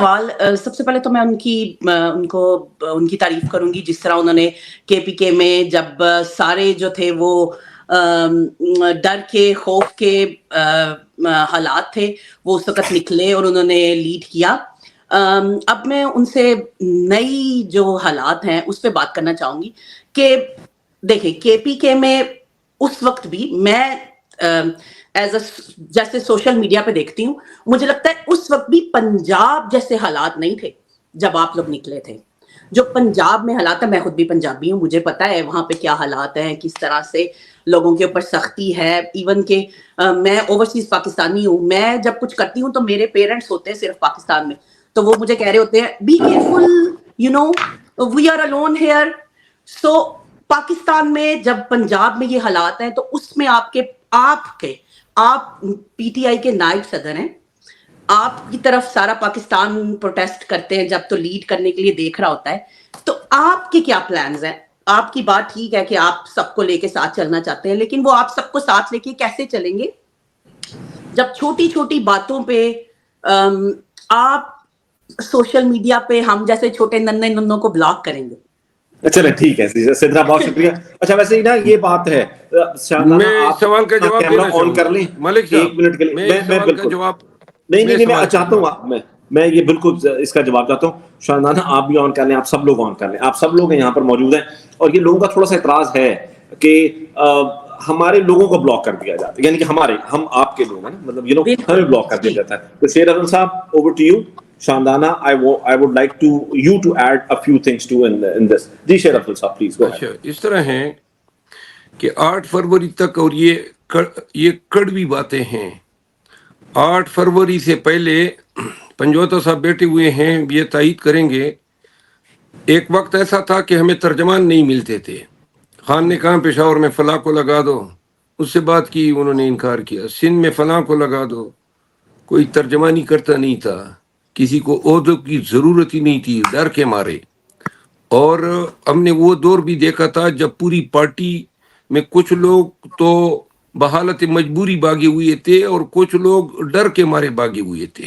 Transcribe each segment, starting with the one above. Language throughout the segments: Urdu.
سوال سب سے پہلے تو میں ان کی تعریف کروں گی جس طرح انہوں نے کے پی کے میں جب سارے جو تھے وہ ڈر کے خوف کے حالات تھے وہ اس وقت نکلے اور انہوں نے لیڈ کیا. اب میں ان سے نئی جو حالات ہیں اس پہ بات کرنا چاہوں گی کہ دیکھیں کے پی کے میں اس وقت بھی میں جیسے سوشل میڈیا پہ دیکھتی ہوں مجھے لگتا ہے اس وقت بھی پنجاب جیسے حالات نہیں تھے جب آپ لوگ نکلے تھے. جو پنجاب میں حالات ہیں، میں خود بھی پنجابی ہوں، مجھے پتا ہے وہاں پہ کیا حالات ہیں، کس طرح سے لوگوں کے اوپر سختی ہے. ایون کہ میں اوورسیز پاکستانی ہوں، میں جب کچھ کرتی ہوں تو میرے پیرنٹس ہوتے ہیں صرف پاکستان میں، تو وہ مجھے کہہ رہے ہوتے ہیں be careful, you know we are alone here. So Pakistan میں جب پنجاب میں یہ حالات ہیں تو اس میں آپ پی ٹی آئی کے نائب صدر ہیں، آپ کی طرف سارا پاکستان پروٹیسٹ کرتے ہیں جب تو لیڈ کرنے کے لیے دیکھ رہا ہوتا ہے. تو آپ کے کیا پلانز ہیں؟ آپ کی بات ٹھیک ہے کہ آپ سب کو لے کے ساتھ چلنا چاہتے ہیں، لیکن وہ آپ سب کو ساتھ لے کے کیسے چلیں گے جب چھوٹی چھوٹی باتوں پہ آپ سوشل میڈیا پہ ہم جیسے چھوٹے ننے ننوں کو بلاک کریں گے؟ چلیں ٹھیک ہے سدرا، بہت شکریہ. اچھا ویسے ہی نا یہ بات ہے، میں سوال کا جواب دینا آن کر لیں ملک صاحب، ایک منٹ کے لیے. میں سوال کا جواب نہیں میں چاہتا ہوں میں یہ بالکل اس کا جواب چاہتا ہوں. شاندانہ آپ بھی آن کر لیں، آپ سب لوگ آن کر لیں، آپ سب لوگ یہاں پر موجود ہیں. اور یہ لوگوں کا تھوڑا سا اعتراض ہے کہ ہمارے لوگوں کو بلاک کر دیا جاتا ہے، یعنی کہ ہم آپ کے لوگ ہیں نا، مطلب ہمیں بلاک کر دیا جاتا ہے. تو شیر احمد صاحب over to you. Shandana, I would like you to add a few things too in this. جی شیر افضل صاحب پلیز گو. اچھا اس طرح ہے کہ 8 فروری تک، اور یہ کڑوی باتیں ہیں. 8 فروری سے پہلے پنجوتا صاحب بیٹھے ہوئے ہیں، یہ تائید کریں گے. ایک وقت ایسا تھا کہ ہمیں ترجمان نہیں ملتے تھے. خان نے کہا پشاور میں فلاں کو لگا دو، اس سے بات کی، انہوں نے انکار کیا. سندھ میں فلاں کو لگا دو، کوئی ترجمانی کرتا نہیں تھا، کسی کو عہدوں کی ضرورت ہی نہیں تھی ڈر کے مارے. اور ہم نے وہ دور بھی دیکھا تھا جب پوری پارٹی میں کچھ لوگ تو بحالت مجبوری باغے ہوئے تھے اور کچھ لوگ ڈر کے مارے باغے ہوئے تھے.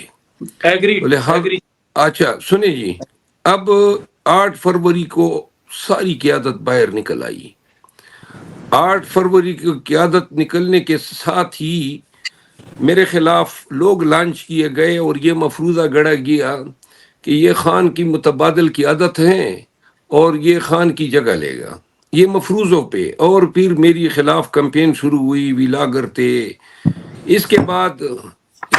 اچھا سنیں جی، اب 8 فروری کو ساری قیادت باہر نکل آئی. 8 فروری کی قیادت نکلنے کے ساتھ ہی میرے خلاف لوگ لانچ کیے گئے اور یہ مفروضہ گڑا گیا کہ یہ خان کی متبادل قیادت ہیں اور یہ خان کی جگہ لے گا، یہ مفروضوں پہ. اور پھر میری خلاف کمپین شروع ہوئی، ویلاگر تھے. اس کے بعد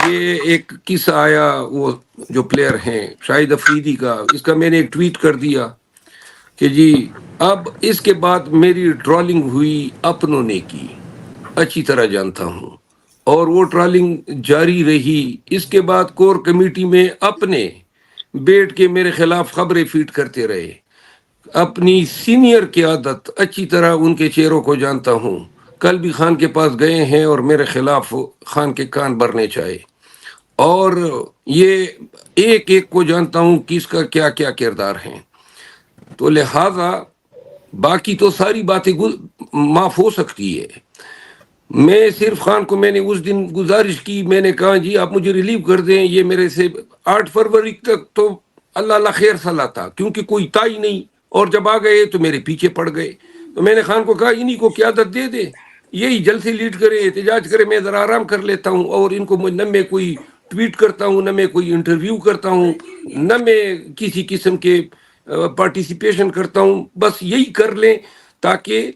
یہ ایک قصہ آیا، وہ جو پلیئر ہیں شاہد افریدی کا، اس کا میں نے ایک ٹویٹ کر دیا کہ جی اب اس کے بعد میری ٹرولنگ ہوئی اپنوں نے کی، اچھی طرح جانتا ہوں، اور وہ ٹرولنگ جاری رہی. اس کے بعد کور کمیٹی میں اپنے بیٹھ کے میرے خلاف خبریں فیڈ کرتے رہے. اپنی سینئر قیادت اچھی طرح ان کے چہروں کو جانتا ہوں، کل بھی خان کے پاس گئے ہیں اور میرے خلاف خان کے کان بھرنے چاہے، اور یہ ایک ایک کو جانتا ہوں کس کا کیا کیا کردار ہیں. تو لہذا باقی تو ساری باتیں معاف ہو سکتی ہے. میں صرف خان کو میں نے اس دن گزارش کی، میں نے کہا جی آپ مجھے ریلیو کر دیں. یہ میرے سے 8 فروری تک تو اللہ اللہ خیر صلاح تھا کیونکہ کوئی تائی نہیں، اور جب آ گئے تو میرے پیچھے پڑ گئے. تو میں نے خان کو کہا انہی کو قیادت دے دے، یہی جلد سے لیڈ کرے، احتجاج کرے، میں ذرا آرام کر لیتا ہوں. اور ان کو نہ میں کوئی ٹویٹ کرتا ہوں، نہ میں کوئی انٹرویو کرتا ہوں، نہ میں کسی قسم کے پارٹیسپیشن کرتا ہوں. بس یہی کر لیں تاکہ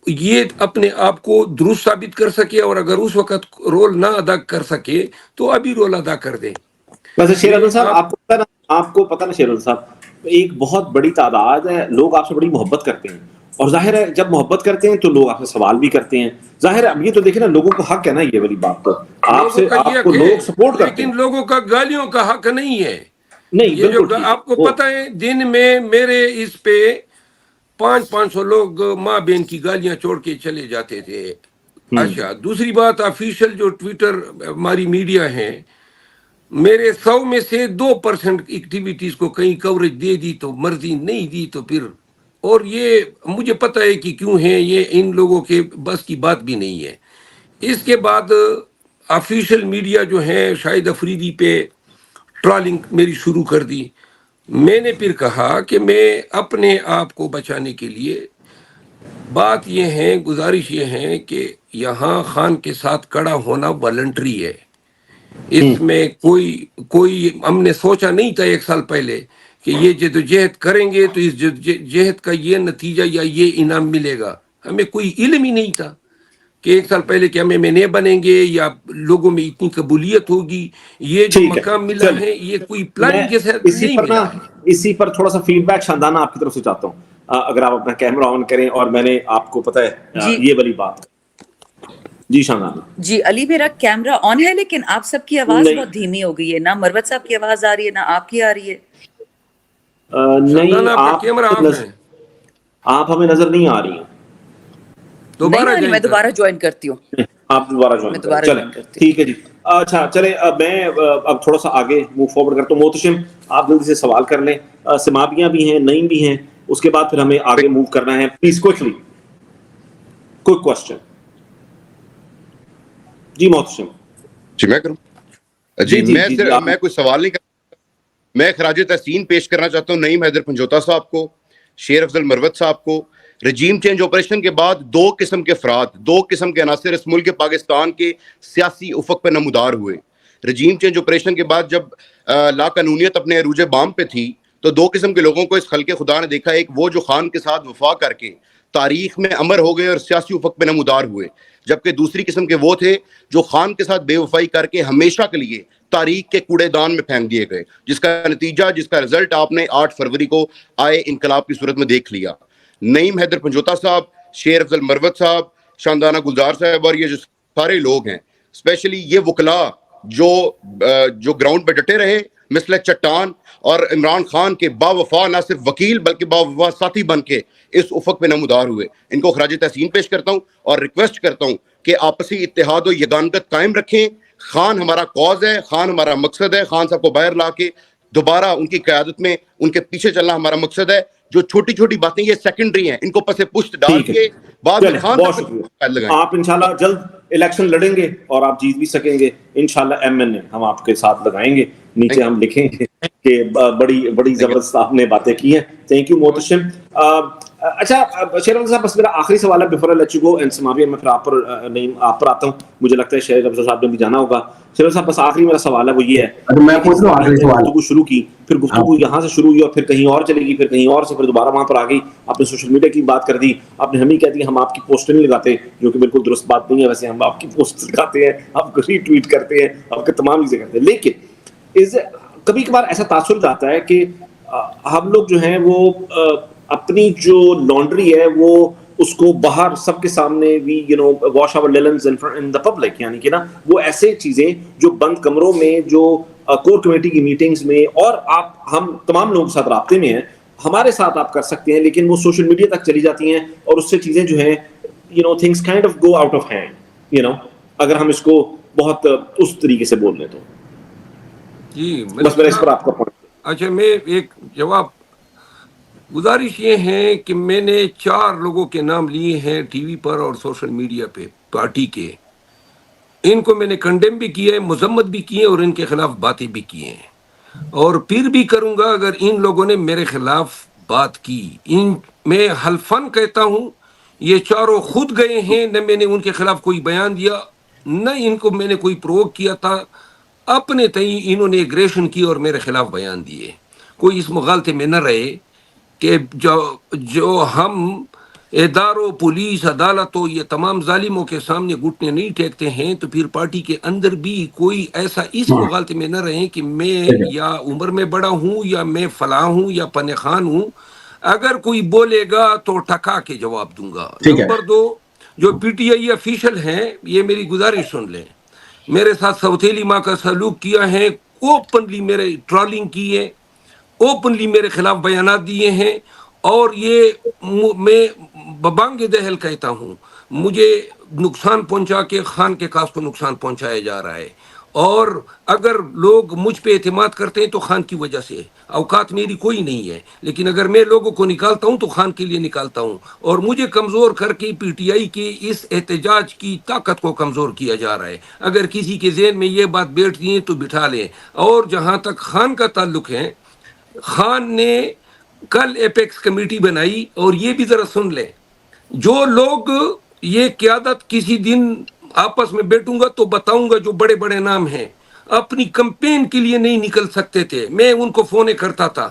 یہ اپنے آپ کو درست ثابت کر سکے، اور اگر اس وقت رول نہ ادا کر سکے تو ابھی رول ادا کر دیں. ویسے شیر احمد صاحب آپ کو پتہ نا شیر احمد صاحب، ایک بہت بڑی تعداد ہے لوگ آپ سے بڑی محبت کرتے ہیں، اور ظاہر ہے جب محبت کرتے ہیں تو لوگ آپ سے سوال بھی کرتے ہیں. ظاہر ہے اب یہ تو دیکھیں نا، لوگوں کو حق ہے نا یہ والی بات، تو آپ کو لوگ سپورٹ کرتے ہیں، لیکن لوگوں کا گالیوں کا حق نہیں ہے. نہیں یہ جو بالکل آپ کو پتہ ہے دن میں میرے اس پہ 500 لوگ ماں بہن کی گالیاں چھوڑ کے چلے جاتے تھے. اچھا دوسری بات، آفیشیل جو ٹویٹر ہماری میڈیا ہے، میرے 100 میں سے 2% ایکٹیویٹیز کو کہیں کوریج دے دی تو مرضی، نہیں دی تو پھر. اور یہ مجھے پتہ ہے کہ کیوں ہیں، یہ ان لوگوں کے بس کی بات بھی نہیں ہے. اس کے بعد آفیشیل میڈیا جو ہے شاہد افریدی پہ ٹرالنگ میری شروع کر دی. میں نے پھر کہا کہ میں اپنے آپ کو بچانے کے لیے بات یہ ہے، گزارش یہ ہے کہ یہاں خان کے ساتھ کھڑا ہونا والنٹری ہے. اس میں کوئی ہم نے سوچا نہیں تھا 1 سال پہلے کہ یہ جدوجہد کریں گے تو اس جدوجہد کا یہ نتیجہ یا یہ انعام ملے گا. ہمیں کوئی علم ہی نہیں تھا کہ 1 سال پہلے کہ ہمیں نہیں بنیں گے یا لوگوں میں اتنی قبولیت ہوگی. یہ جو مقام ملا ہے یہ کوئی پلاننگ کے ساتھ نہیں ملا ہے. اسی پر تھوڑا سا فیڈ بیک شاندانہ آپ کی طرف سے چاہتا ہوں، اگر آپ اپنا کیمرہ آن کریں. اور میں نے آپ کو پتہ ہے یہ والی بات. جی شاندانہ. جی علی میرا کیمرہ آن ہے لیکن آپ سب کی آواز بہت دھیمی ہو گئی ہے، نہ مروت صاحب کی آواز آ رہی ہے نہ آپ کی آ رہی ہے. نہیں آپ آپ ہمیں نظر نہیں آ رہی ہیں. میں دوبارہ جوائن کرتی ہوں. آپ دوبارہ جوائن کریں. چلیں ٹھیک ہے جی. اچھا چلیں میں اب تھوڑا سا آگے موو فارورڈ کرتا ہوں. محتشم آپ جلدی سے سوال کر لیں. سماپیاں بھی ہیں، نئی بھی ہیں، اس کے بعد پھر ہمیں آگے موو کرنا ہے. Please quickly quick question. جی محتشم. جی میں کروں. جی میں کوئی سوال نہیں کرتا، میں خراج تحسین پیش کرنا چاہتا ہوں نعیم حیدر پنجوتا صاحب کو، شیر افضل مروت صاحب کو. رجیم چینج آپریشن کے بعد 2 قسم کے افراد، 2 قسم کے عناصر اس ملک پاکستان کے سیاسی افق پہ نمودار ہوئے. رجیم چینج آپریشن کے بعد جب لا قانونیت اپنے عروج بام پہ تھی تو 2 قسم کے لوگوں کو اس خلق خدا نے دیکھا. ایک وہ جو خان کے ساتھ وفا کر کے تاریخ میں امر ہو گئے اور سیاسی افق پہ نمودار ہوئے، جبکہ دوسری قسم کے وہ تھے جو خان کے ساتھ بے وفائی کر کے ہمیشہ کے لیے تاریخ کے کوڑے دان میں پھینک دیے گئے، جس کا نتیجہ، جس کا رزلٹ آپ نے 8 فروری کو آئے انقلاب کی صورت میں دیکھ لیا. نعیم حیدر پنجوتا صاحب، شیر افضل مروت صاحب، شاندانہ گلزار صاحب اور یہ جو سارے لوگ ہیں، اسپیشلی یہ وکلاء جو گراؤنڈ پہ ڈٹے رہے مثل چٹان، اور عمران خان کے با وفا نہ صرف وکیل بلکہ با وفا ساتھی بن کے اس افق پہ نمودار ہوئے. ان کو خراج تحسین پیش کرتا ہوں اور ریکویسٹ کرتا ہوں کہ آپسی اتحاد و یگانگت قائم رکھیں. خان ہمارا کاز ہے، خان ہمارا مقصد ہے. خان صاحب کو باہر لا کے دوبارہ ان کی قیادت میں ان کے پیچھے چلنا ہمارا مقصد ہے. جو چھوٹی چھوٹی باتیں یہ سیکنڈری ہیں، ان کو پسے پشت ڈال کے بعد میں خان بہت شکریہ. آپ انشاءاللہ جلد الیکشن لڑیں گے اور آپ جیت بھی سکیں گے انشاءاللہ. MNA ہم آپ کے ساتھ لگائیں گے، نیچے ہم لکھیں گے کہ بڑی زبردست آپ نے باتیں کی ہیں. Thank you Muhtasham. اچھا شیر افضل صاحب، بس میرا آخری سوال ہے before I let you go and Samavia میں پھر آپ پر آتا ہوں. مجھے لگتا ہے شیر افضل صاحب نے بھی جانا ہوگا. شیر افضل صاحب بس آخری میرا سوال ہے وہ یہ ہے، میں پوچھ لوں آخری سوال. گفتگو شروع کی، پھر گفتگو یہاں سے شروع ہوئی اور پھر کہیں اور چلے گی، پھر کہیں اور سے، پھر دوبارہ وہاں پر آ گئی. آپ نے سوشل میڈیا کی بات کر دی، آپ نے ہمیں کہہ دیا ہم آپ کی پوسٹ نہیں لگاتے، جو کہ بالکل درست بات نہیں ہے. ویسے ہم آپ کی پوسٹ لگاتے ہیں، آپ کو ری ٹویٹ کرتے ہیں، آپ کے تمام چیزیں کرتے ہیں. لیکن کبھی کبھار ایسا تاثر جاتا ہے کہ ہم لوگ جو ہیں وہ اپنی جو لانڈری ہے وہ اس کو باہر سب کے سامنے وی wash our لیننز in the public, یعنی کہ نا وہ ایسے چیزیں جو بند کمروں میں، جو کور کمیٹی کی میٹنگز میں، اور ہم تمام لوگوں کے ساتھ رابطے میں ہیں، ہمارے ساتھ آپ کر سکتے ہیں، لیکن وہ سوشل میڈیا تک چلی جاتی ہیں اور اس سے چیزیں جو ہیں things kind of go out of hand, اگر ہم اس کو بہت اس طریقے سے بول لیں تو. جی بس میرا اس پر آپ کا پوائنٹ. اچھا میں ایک جواب، گزارش یہ ہے کہ میں نے 4 لوگوں کے نام لیے ہیں ٹی وی پر اور سوشل میڈیا پہ پارٹی کے. ان کو میں نے کنڈیم بھی کیا ہے، مذمت بھی کی ہے اور ان کے خلاف باتیں بھی کی ہیں، اور پھر بھی کروں گا اگر ان لوگوں نے میرے خلاف بات کی. میں حلفاً کہتا ہوں یہ 4 خود گئے ہیں، نہ میں نے ان کے خلاف کوئی بیان دیا، نہ ان کو میں نے کوئی پروک کیا تھا. اپنے تئیں انہوں نے ایگریشن کی اور میرے خلاف بیان دیے. کوئی اس مغالطے میں نہ رہے کہ جو ہم اداروں، پولیس، عدالتوں، یہ تمام ظالموں کے سامنے گھٹنے نہیں ٹیکتے ہیں، تو پھر پارٹی کے اندر بھی کوئی ایسا اس مغالطے میں نہ رہے کہ میں یا عمر میں بڑا ہوں یا میں فلاں ہوں یا پن خان ہوں. اگر کوئی بولے گا تو ٹکا کے جواب دوں گا. نمبر 2، جو پی ٹی آئی افیشل ہیں، یہ میری گزارش سن لیں، میرے ساتھ سوتیلی ماں کا سلوک کیا ہے، اوپنلی میرے ٹرالنگ کی ہے، اوپنلی میرے خلاف بیانات دیے ہیں، اور یہ میں ببانگ دہل کہتا ہوں، مجھے نقصان پہنچا کے خان کے کاس کو نقصان پہنچایا جا رہا ہے. اور اگر لوگ مجھ پہ اعتماد کرتے ہیں تو خان کی وجہ سے، اوقات میری کوئی نہیں ہے، لیکن اگر میں لوگوں کو نکالتا ہوں تو خان کے لیے نکالتا ہوں، اور مجھے کمزور کر کے پی ٹی آئی کے اس احتجاج کی طاقت کو کمزور کیا جا رہا ہے۔ اگر کسی کے ذہن میں یہ بات بیٹھتی ہے تو بٹھا لیں۔ اور جہاں تک خان کا تعلق ہے، خان نے کل ایپیکس کمیٹی بنائی، اور یہ بھی ذرا سن لیں، جو لوگ یہ قیادت کسی دن آپس میں بیٹھوں گا تو بتاؤں گا، جو بڑے بڑے نام ہیں، اپنی کمپین کے لیے نہیں نکل سکتے تھے، میں ان کو فون کرتا تھا،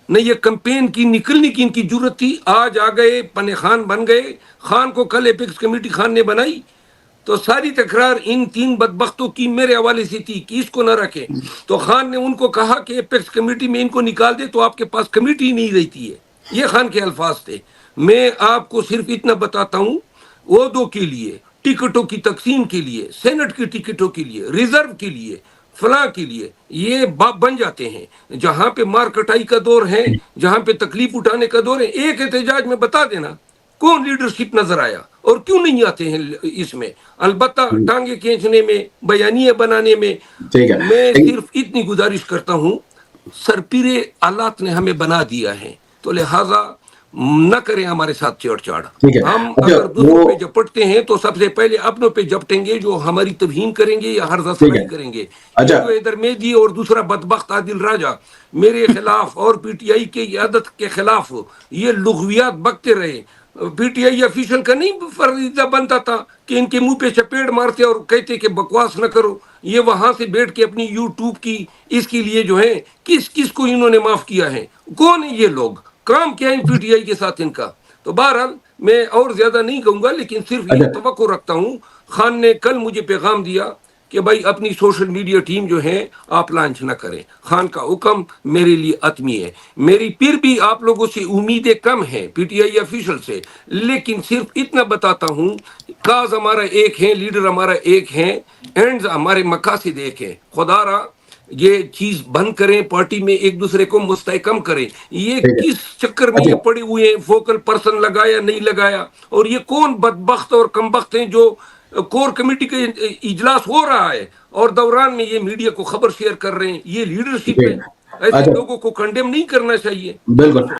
نہ یہ کمپین کی نکلنے کی ان کی ضرورت تھی، آج آ گئے، پن خان بن گئے۔ خان کو کل ایپیکس کمیٹی خان نے بنائی، تو ساری تکرار ان تین بدبختوں کی میرے حوالے سے تھی کہ اس کو نہ رکھیں، تو خان نے ان کو کہا کہ ایپیکس کمیٹی میں ان کو نکال دے تو آپ کے پاس کمیٹی نہیں رہتی ہے۔ یہ خان کے الفاظ تھے۔ میں آپ کو صرف اتنا بتاتا ہوں، عہدوں کے لیے، ٹکٹوں کی تقسیم کے لیے، سینٹ کی ٹکٹوں کے لیے، ریزرو کے لیے، فلاں کے لیے، یہ باپ بن جاتے ہیں۔ جہاں پہ مار کٹائی کا دور ہے، جہاں پہ تکلیف اٹھانے کا دور ہے، ایک احتجاج میں بتا دینا کون لیڈرشپ نظر آیا اور کیوں نہیں آتے ہیں اس میں؟ البتہ ٹانگیں کھینچنے میں، بیانیے بنانے میں۔ میں صرف اتنی گزارش کرتا ہوں، سرپیرے آلات نے ہمیں بنا دیا ہے، تو لہٰذا نہ کریں ہمارے ساتھ چھیڑ چھاڑ۔ ہم اگر دوسروں پہ جپٹتے ہیں تو سب سے پہلے اپنوں پہ جپٹیں گے، جو ہماری توہین کریں گے یا ہرزہ سرائی کریں گے۔ جو حیدر مہدی اور دوسرا بدبخت عادل راجہ میرے خلاف اور پی ٹی آئی کی قیادت کے خلاف یہ لغویات بکتے رہے۔ پی ٹی آئی آفیشل کا نہیں فریضہ بنتا تھا کہ ان کے منہ پہ چپیڑ مارتے اور کہتے کہ بکواس نہ کرو؟ یہ وہاں سے بیٹھ کے اپنی یوٹیوب کی اس کے لیے جو ہے کس کس کو انہوں نے معاف کیا ہے؟ کون ہے یہ لوگ؟ کام کیا ہے پی ٹی آئی کے ساتھ ان کا؟ تو بہرحال میں اور زیادہ نہیں کہوں گا، لیکن صرف یہ توقع رکھتا ہوں۔ خان نے کل مجھے پیغام دیا کہ بھائی اپنی سوشل میڈیا ٹیم جو ہے آپ لانچ نہ کریں، خان کا حکم میرے لیے حتمی ہے۔ میری پھر بھی آپ لوگوں سے امیدیں کم ہیں، پی ٹی آئی آفیشل سے، لیکن صرف اتنا بتاتا ہوں، کاز ہمارا ایک ہے، لیڈر ہمارا ایک ہے، اینڈز ہمارے مقاصد ایک ہیں۔ خدا را یہ چیز بند کریں، پارٹی میں ایک دوسرے کو مستحکم کریں۔ یہ کس چکر میں یہ پڑے ہوئے ہیں، فوکل پرسن لگایا نہیں لگایا، اور یہ کون بدبخت اور کمبخت ہیں جو کور کمیٹی کا اجلاس ہو رہا ہے اور دوران میں یہ میڈیا کو خبر شیئر کر رہے ہیں؟ یہ لیڈرشپ ہے؟ ایسے لوگوں کو کنڈیم نہیں کرنا چاہیے۔ بالکل۔